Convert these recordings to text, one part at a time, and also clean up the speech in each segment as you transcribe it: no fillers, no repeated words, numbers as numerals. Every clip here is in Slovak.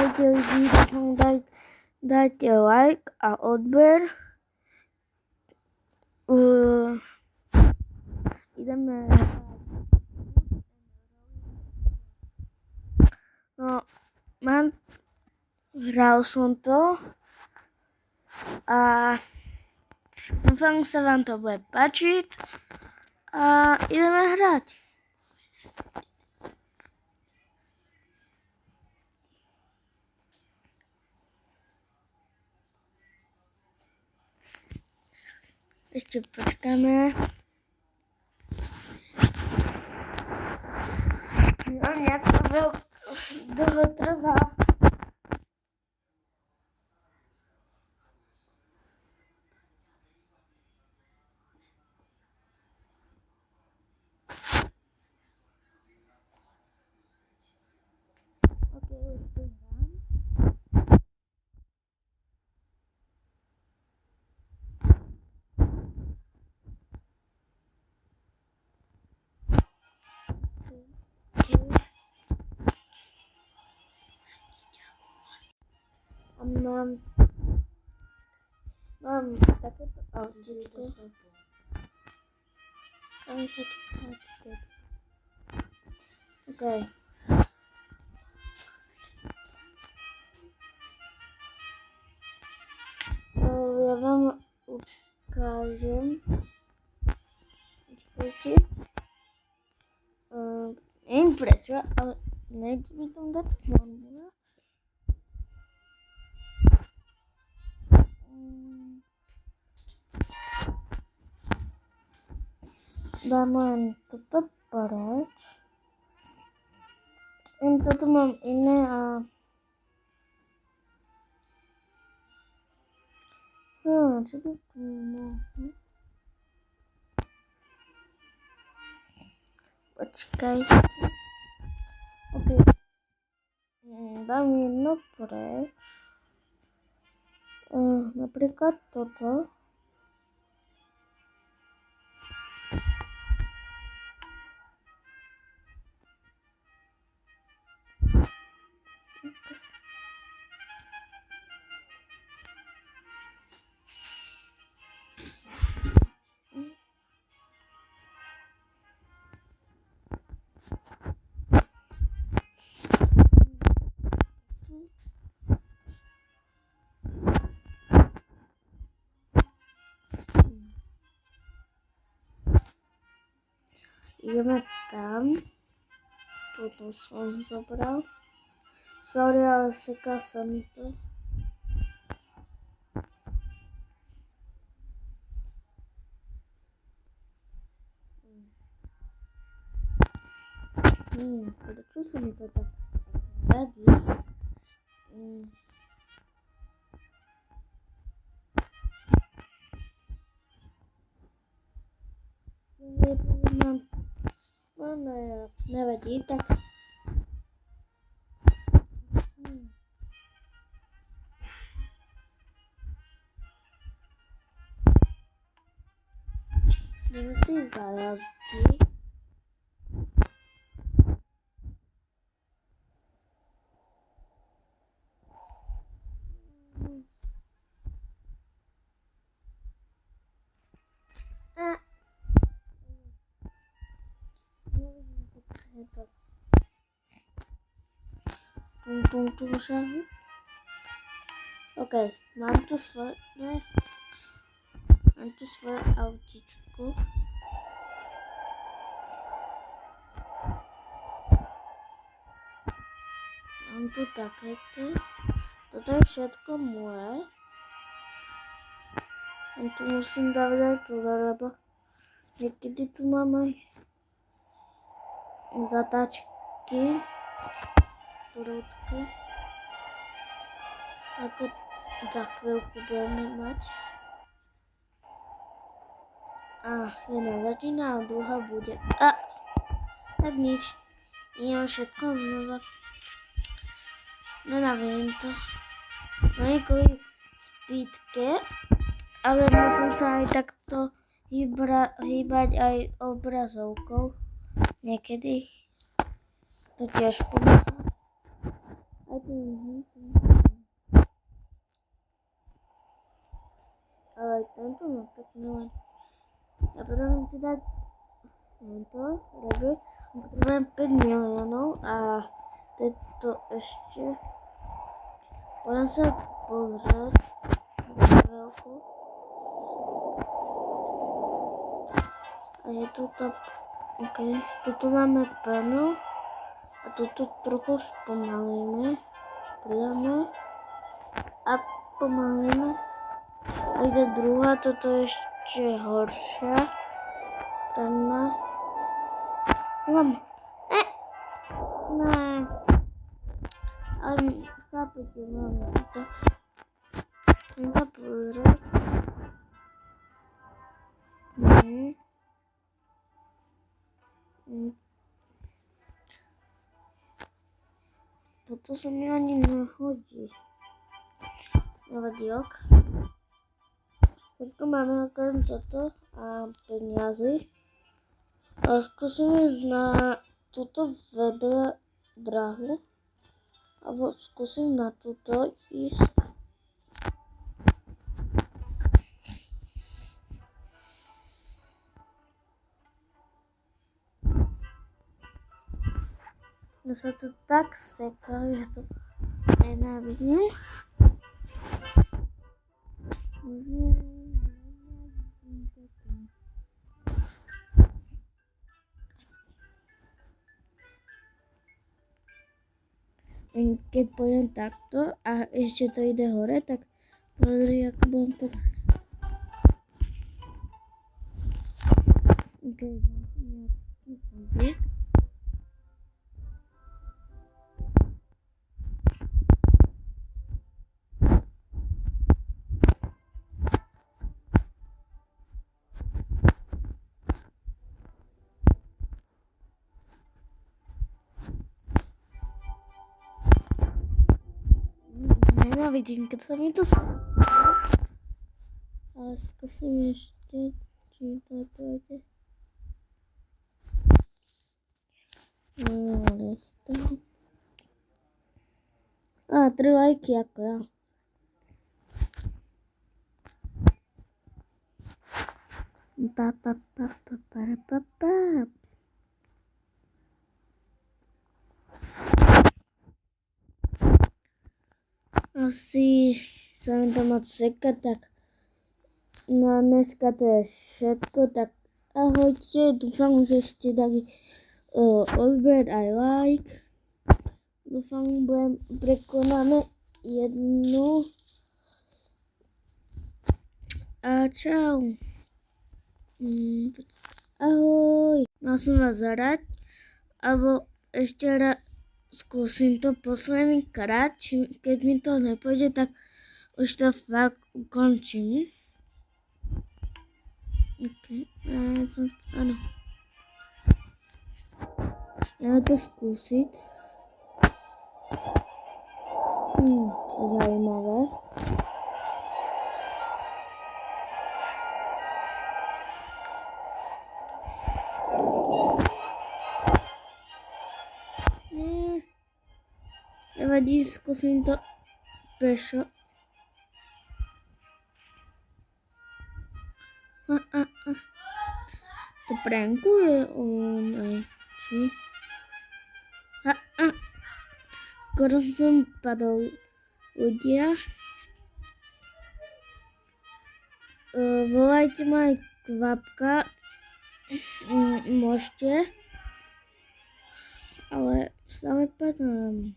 Dajte lidi, dajte like a odber. Ideme no, hral som to a dúfam, že sa vám to bude páčiť a ideme hrať. Ešte počkáme. No, nejak to dlho trvá. Ok, už to dám. Mám takéto autítko. Ani sa to chce. Ok. Ja vám ukážem. Počkajte. Neviem prečo, ale nejde mi tam dať formula. Dám len toto preč. Toto mám iné a... čo by to mohlo? Počkajte. Ok. Dám jedno preč. Napríklad toto. Ideme tam. Toto som zobral. Sorry, ale seká sa mi to. Prečo sa mi to tak radí? Nevadí, tak ideme si zajazdiť. Ok, mám tu svoje autičko. Mám tu takéto. Toto je všetko moje. A tu musím dávať aj pozor, lebo niekedy tu mám aj zatáčky. Prúdky. Ako za chvíľku budeme mať. Jedna začína a druhá bude. Tak nič. Idem všetko znova. Nenaviem to. No je kvôli speedke, ale musím sa aj takto hýbať aj obrazovkou. Niekedy to tiež pomáha. Aj Ale tento má pekný len. Ja potrebujem si dať tento, robiť. Potrebujem 5 miliónov a tento ešte. Budem sa pozrieť do veľku. A je tu to, ok, toto máme plnú a toto trochu spomalíme, pridáme a pomalíme. A ide druhá, toto je ešte horšia pre mňa. Ne. Ale chápete, máme to. Chcem sa pozrieť. Toto sa mi ani nehodí. Nevadí, ok. Všetko máme okrem toto a peniazy. A skúsim ísť na túto vedľa drahu. Alebo skúsim na túto ísť. Ja sa to tak seká, že to nenávidím. Keď pôjdem takto a ešte to ide hore, tak pozri, ako budem to... Ok, nejaký konflikt. Nenávidím, keď sa mi to stane. Ale skúsim ešte, či to pôjde. A, 3 lajky ako ja. Asi sa mi to moc seka, tak na dneska to je všetko, tak ahojte, dúfam, že ste dali odber aj like. Dúfam, prekonáme jednu. A čau. Ahoj. Mal som vás zarať, alebo ešte raz skúsim to posledný krát, keď mi to nepôjde, tak už to fakt ukončím. Ok, áno. Ideme to skúsiť. Zajímavé. Nevadí, skúsim to pešo. To prankuje on aj, či? Skoro som padol ľudia. Volajte ma aj Kvapka. Môžete. Ale stále padám.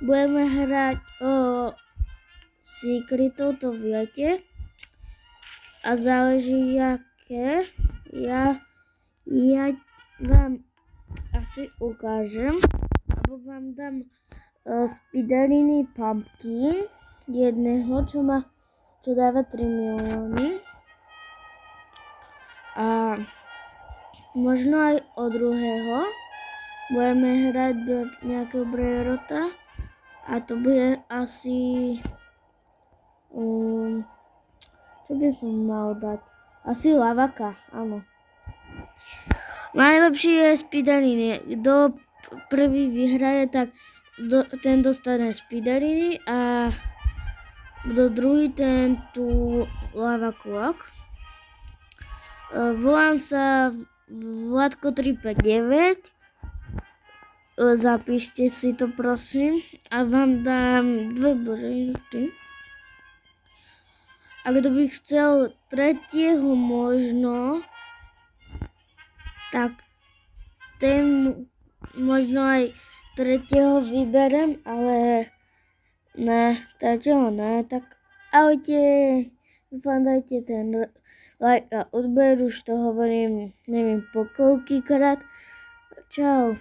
Budeme hrať o Secretov, to viete. A záleží jaké. Ja vám asi ukážem. Alebo vám dám Spideriny Pumpkin. Jedného, čo dáva 3 milióny. A možno aj o druhého. Budeme hrať do nejakého Brerota. A to bude asi... čo by som mal dať? Asi Lavaka, áno. Najlepší je Spideriny. Kto prvý vyhraje, tak ten dostane Spideriny a kto druhý, ten tu Lava Clock. Volám sa Vladko 359. Zapíšte si to, prosím. A vám dám 2 božinky. A kto by chcel tretieho možno, tak ten možno aj tretieho vyberem, ale ne, tretieho ne, tak ahojte, dúfam dajte ten like a odber, už to hovorím, neviem po koľkýkrát. Čau.